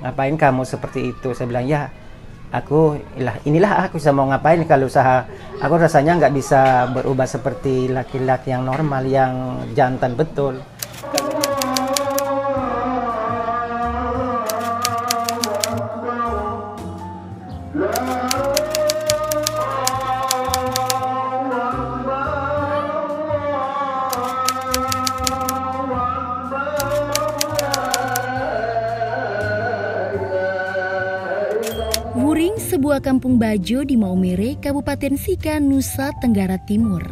ngapain kamu seperti itu? Saya bilang, ya inilah aku bisa mau ngapain kalau usaha. Aku rasanya nggak bisa berubah seperti laki-laki yang normal, yang jantan betul. Wuring, sebuah kampung bajo di Maumere, Kabupaten Sika, Nusa Tenggara Timur.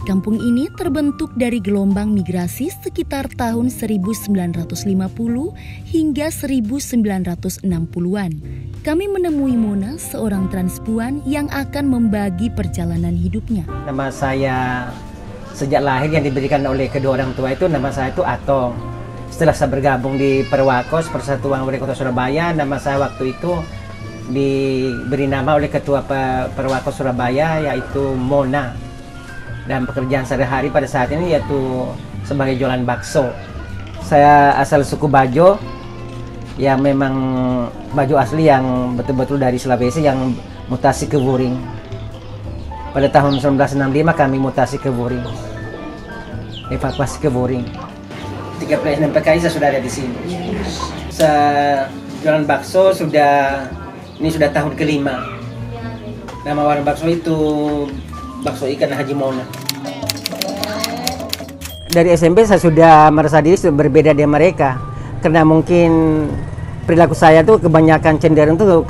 Kampung ini terbentuk dari gelombang migrasi sekitar tahun 1950 hingga 1960-an. Kami menemui Mona, seorang transpuan yang akan membagi perjalanan hidupnya. Nama saya sejak lahir yang diberikan oleh kedua orang tua itu, nama saya itu Atong. Setelah saya bergabung di Perwakos, Persatuan Wali Kota Surabaya, nama saya waktu itu diberi nama oleh Ketua Perwakos Surabaya, yaitu Mona. Dan pekerjaan sehari-hari pada saat ini yaitu sebagai jualan bakso. Saya asal suku Bajo, yang memang Bajo asli yang betul-betul dari Sulawesi yang mutasi ke Wuring. Pada tahun 1965 kami mutasi ke Wuring, evakuasi ke Wuring. 36 PKI saya sudah ada di sini. Saya jualan bakso ini sudah tahun kelima. Nama warung bakso itu Bakso Ikan Haji Mona. Dari SMP saya sudah merasa diri berbeda dari mereka, karena mungkin perilaku saya tuh kebanyakan cenderung tuh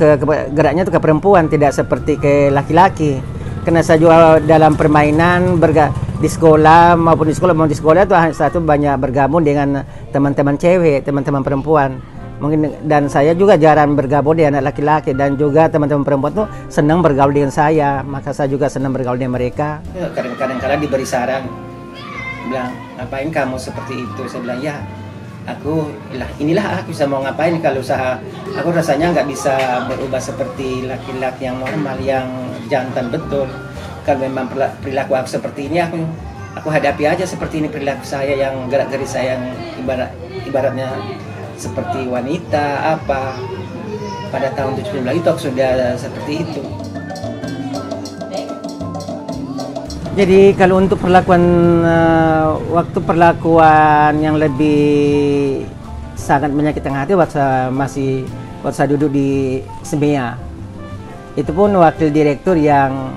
geraknya tuh ke perempuan, tidak seperti ke laki-laki. Karena saya juga dalam permainan di sekolah maupun di sekolah tuh saya tuh banyak bergabung dengan teman-teman cewek, teman-teman perempuan. Mungkin, dan saya juga jarang bergabung dengan anak laki-laki, dan juga teman-teman perempuan tuh senang bergaul dengan saya, maka saya juga senang bergaul dengan mereka. Kadang-kadang diberi saran, bilang, ngapain kamu seperti itu? Saya bilang, ya inilah aku bisa mau ngapain kalau usaha. Aku rasanya nggak bisa berubah seperti laki-laki yang normal, yang jantan betul. Kalau memang perilaku aku seperti ini, aku hadapi aja seperti ini perilaku saya, yang gerak-gerik saya yang ibaratnya seperti wanita apa. Pada tahun 79 itu aku sudah seperti itu. Jadi kalau untuk waktu perlakuan yang lebih sangat menyakitkan hati waktu saya duduk di SMEA. Itu pun wakil direktur yang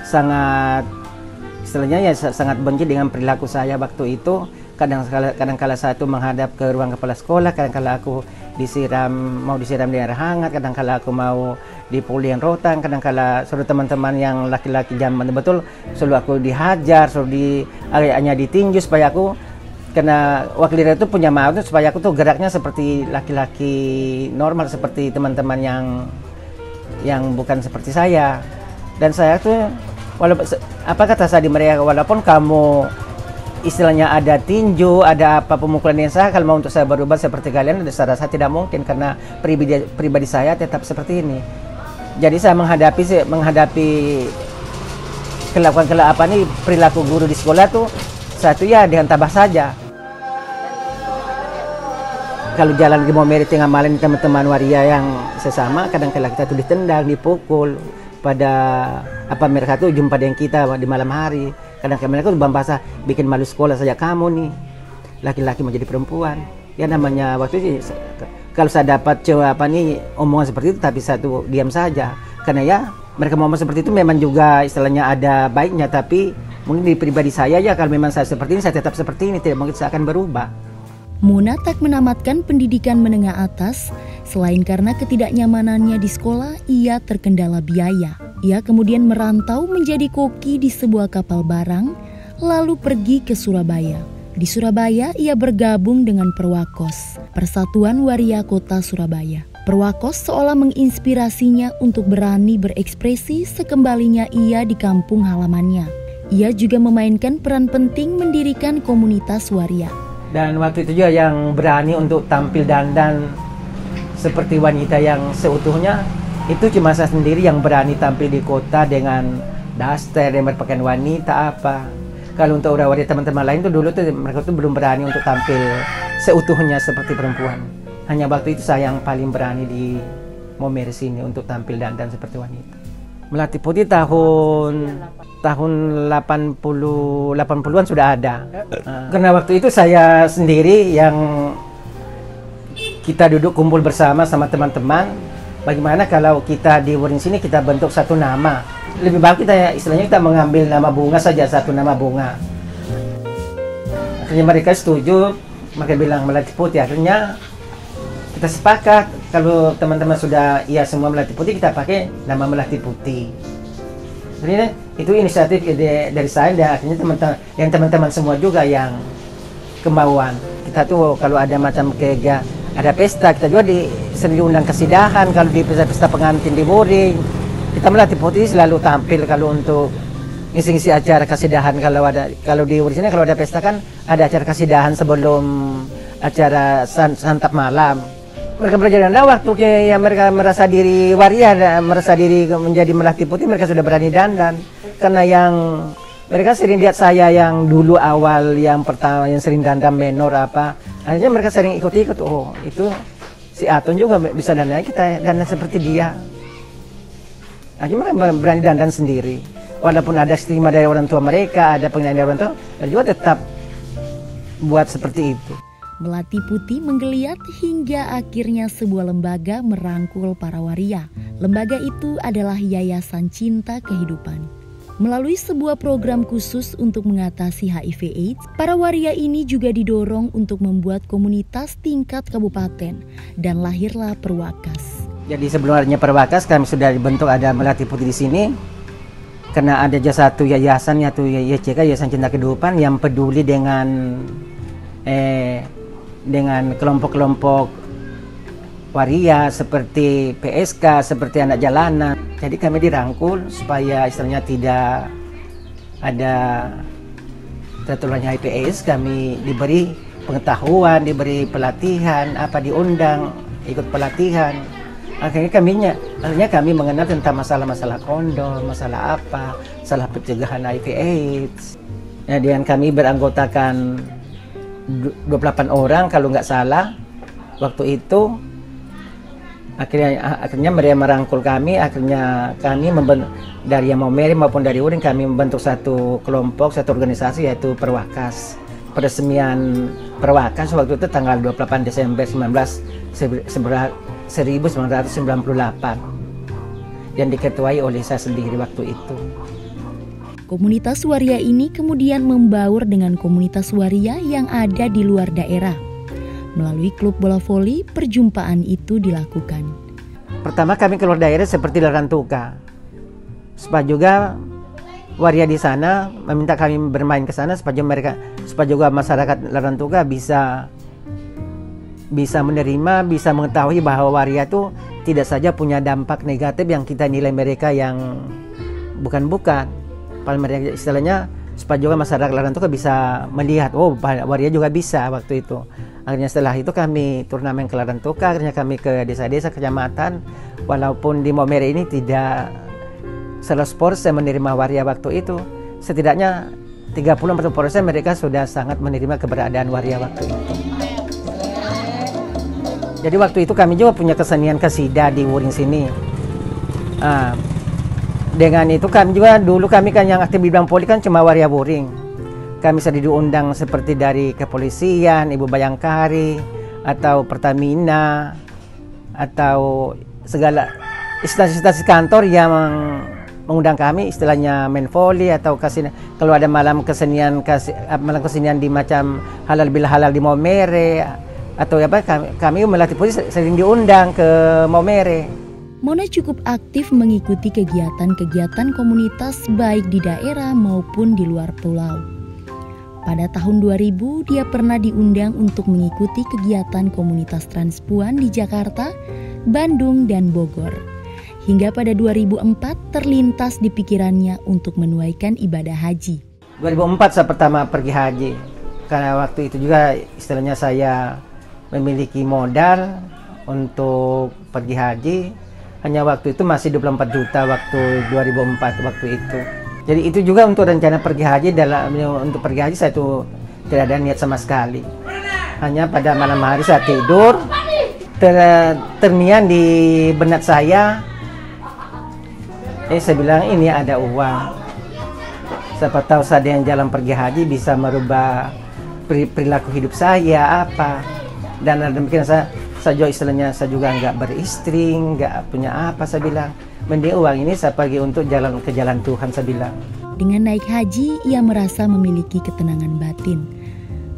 sangat istilahnya sangat benci dengan perilaku saya waktu itu. Kadang-kala saya itu menghadap ke ruang kepala sekolah, kadang-kala aku mau disiram dengan air hangat, kadang-kala aku mau dipukuli dengan rotan, kadang-kala suruh teman-teman yang laki-laki zaman betul selalu aku dihajar, hanya ditinju supaya aku, karena wakil direktur punya mau supaya aku tuh geraknya seperti laki-laki normal, seperti teman-teman yang bukan seperti saya. Dan saya tuh apa kata saya di mereka, walaupun kamu istilahnya ada tinju, ada apa pemukulan yang saya, kalau mau untuk saya berubah seperti kalian, saya rasa tidak mungkin, karena pribadi saya tetap seperti ini. Jadi saya menghadapi kelakuan perilaku guru di sekolah tuh, saya tuh ya dengan tabah saja. Kalau jalan di Maumere tengah malam teman-teman waria yang sesama, kadang-kadang kita tuh ditendang, dipukul. Pada mereka tuh jumpa dengan kita di malam hari. Kadang-kadang mereka tuh bahasa bikin malu sekolah saja, kamu nih laki-laki mau jadi perempuan. Ya namanya waktu itu kalau saya dapat omongan seperti itu, tapi saya tuh diam saja. Karena ya mereka ngomong seperti itu memang juga istilahnya ada baiknya, tapi mungkin di pribadi saya ya kalau memang saya seperti ini, saya tetap seperti ini, tidak mungkin saya akan berubah. Mona tak menamatkan pendidikan menengah atas. Selain karena ketidaknyamanannya di sekolah, ia terkendala biaya. Ia kemudian merantau menjadi koki di sebuah kapal barang, lalu pergi ke Surabaya. Di Surabaya, ia bergabung dengan Perwakos, Persatuan Waria Kota Surabaya. Perwakos seolah menginspirasinya untuk berani berekspresi sekembalinya ia di kampung halamannya. Ia juga memainkan peran penting mendirikan komunitas waria. Dan waktu itu juga yang berani untuk tampil dandan seperti wanita yang seutuhnya, itu cuma saya sendiri yang berani tampil di kota dengan daster yang berpakaian wanita apa. Kalau untuk waria teman-teman lain tuh dulu tuh mereka tuh belum berani untuk tampil seutuhnya seperti perempuan. Hanya waktu itu saya yang paling berani di Momere sini untuk tampil dandan seperti wanita. Melati Putih tahun 80-an sudah ada. Karena waktu itu saya sendiri yang kita duduk kumpul bersama sama teman-teman. Bagaimana kalau kita di Wuring sini kita bentuk satu nama? Lebih baik kita istilahnya kita mengambil nama bunga saja, satu nama bunga. Akhirnya mereka setuju, mereka bilang Melati Putih. Akhirnya kita sepakat kalau teman-teman sudah iya semua Melati Putih, kita pakai nama Melati Putih. Jadi itu inisiatif dari saya dan akhirnya teman-teman semua juga yang kemauan. Kita tuh kalau ada macam kegiatan, ada pesta, kita juga sering diundang ke sidahan. Kalau di pesta-pesta pengantin di Wuring, kita Melati Putih selalu tampil kalau untuk ngisi-ngisi acara kesidahan. Kalau di Wuring sini kalau ada pesta kan ada acara kesidahan sebelum acara santap malam. Mereka berjalan waktu yang mereka merasa diri waria, merasa diri menjadi Melati Putih, mereka sudah berani dandan. Karena yang mereka sering lihat saya yang dulu awal yang pertama yang sering dandan menor apa, akhirnya mereka sering ikut-ikut. Oh itu si Aton juga bisa dandan, kita dandan seperti dia. Akhirnya mereka berani dandan sendiri. Walaupun ada stigma dari orang tua mereka, ada penilaian dari orang tua, mereka juga tetap buat seperti itu. Melati Putih menggeliat hingga akhirnya sebuah lembaga merangkul para waria. Lembaga itu adalah Yayasan Cinta Kehidupan. Melalui sebuah program khusus untuk mengatasi HIV/AIDS, para waria ini juga didorong untuk membuat komunitas tingkat kabupaten dan lahirlah Perwakas. Jadi sebelumnya Perwakas kami sudah dibentuk ada Melati Putih di sini. Karena ada satu yayasan yaitu YCK, Yayasan Cinta Kehidupan yang peduli dengan kelompok-kelompok waria seperti PSK, seperti anak jalanan. Jadi kami dirangkul supaya istilahnya tidak ada tertularnya HIV/AIDS. Kami diberi pengetahuan, diberi pelatihan, diundang ikut pelatihan. Akhirnya kami mengenal tentang masalah-masalah kondom, masalah masalah pencegahan HIV/AIDS. Dan kami beranggotakan 28 orang kalau nggak salah waktu itu. Akhirnya mereka merangkul kami. Akhirnya kami dari yang Momere maupun dari Wuring kami membentuk satu kelompok, satu organisasi yaitu Perwakas. Peresmian Perwakas waktu itu tanggal 28 Desember 1998 yang diketuai oleh saya sendiri waktu itu. Komunitas waria ini kemudian membaur dengan komunitas waria yang ada di luar daerah. Melalui klub bola voli, perjumpaan itu dilakukan. Pertama kami keluar daerah seperti Larantuka. Supaya juga waria di sana meminta kami bermain ke sana supaya juga masyarakat Larantuka bisa menerima, bisa mengetahui bahwa waria itu tidak saja punya dampak negatif yang kita nilai mereka yang bukan-bukan. Paling mereka istilahnya supaya juga masyarakat Larantuka bisa melihat, oh waria juga bisa waktu itu. Akhirnya setelah itu kami turnamen ke Larantuka, akhirnya kami ke desa-desa, kecamatan. Walaupun di Momere ini tidak 100% menerima waria waktu itu, setidaknya 30-40% mereka sudah sangat menerima keberadaan waria waktu itu. Jadi waktu itu kami juga punya kesenian kasida di Wuring sini. Dengan itu kami juga dulu kami kan yang aktif di bidang poli kan cuma waria Wuring. Kami sering diundang seperti dari kepolisian, Ibu Bayangkari, atau Pertamina, atau segala instansi kantor yang mengundang kami, istilahnya main volley atau kalau ada malam kesenian di macam halal bihalal di Momere atau kami Melati Putih sering diundang ke Momere. Mona cukup aktif mengikuti kegiatan-kegiatan komunitas baik di daerah maupun di luar pulau. Pada tahun 2000 dia pernah diundang untuk mengikuti kegiatan komunitas transpuan di Jakarta, Bandung, dan Bogor. Hingga pada 2004 terlintas di pikirannya untuk menunaikan ibadah haji. 2004 saya pertama pergi haji. Karena waktu itu juga istilahnya saya memiliki modal untuk pergi haji. Hanya waktu itu masih 24 juta waktu 2004 waktu itu. Jadi itu juga untuk rencana pergi haji, untuk pergi haji saya itu tidak ada niat sama sekali. Hanya pada malam hari saya tidur, ternian di benak saya. Saya bilang ini ada uang. Siapa tahu saya yang jalan pergi haji bisa merubah perilaku hidup saya apa. Dan demikian saya istilahnya saya juga nggak beristri, nggak punya apa, saya bilang. Mending uang ini saya pergi untuk jalan ke jalan Tuhan, saya bilang. Dengan naik haji, ia merasa memiliki ketenangan batin.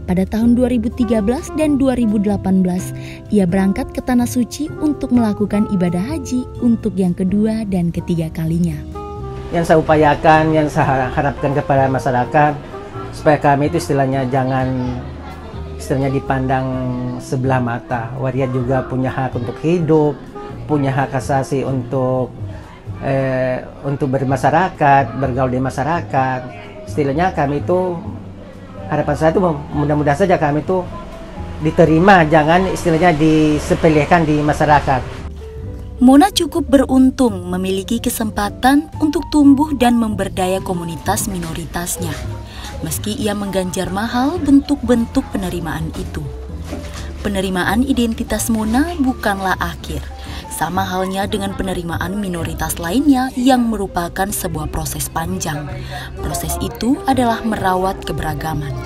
Pada tahun 2013 dan 2018, ia berangkat ke Tanah Suci untuk melakukan ibadah haji untuk yang kedua dan ketiga kalinya. Yang saya upayakan, yang saya harapkan kepada masyarakat, supaya kami itu istilahnya jangan dipandang sebelah mata. Waria juga punya hak untuk hidup, punya hak asasi untuk bermasyarakat, bergaul di masyarakat. Istilahnya kami itu, harapan saya itu mudah-mudahan saja kami itu diterima, jangan istilahnya disepelekan di masyarakat. Mona cukup beruntung memiliki kesempatan untuk tumbuh dan memberdaya komunitas minoritasnya. Meski ia mengganjar mahal bentuk-bentuk penerimaan itu. Penerimaan identitas Mona bukanlah akhir. Sama halnya dengan penerimaan minoritas lainnya yang merupakan sebuah proses panjang. Proses itu adalah merawat keberagaman.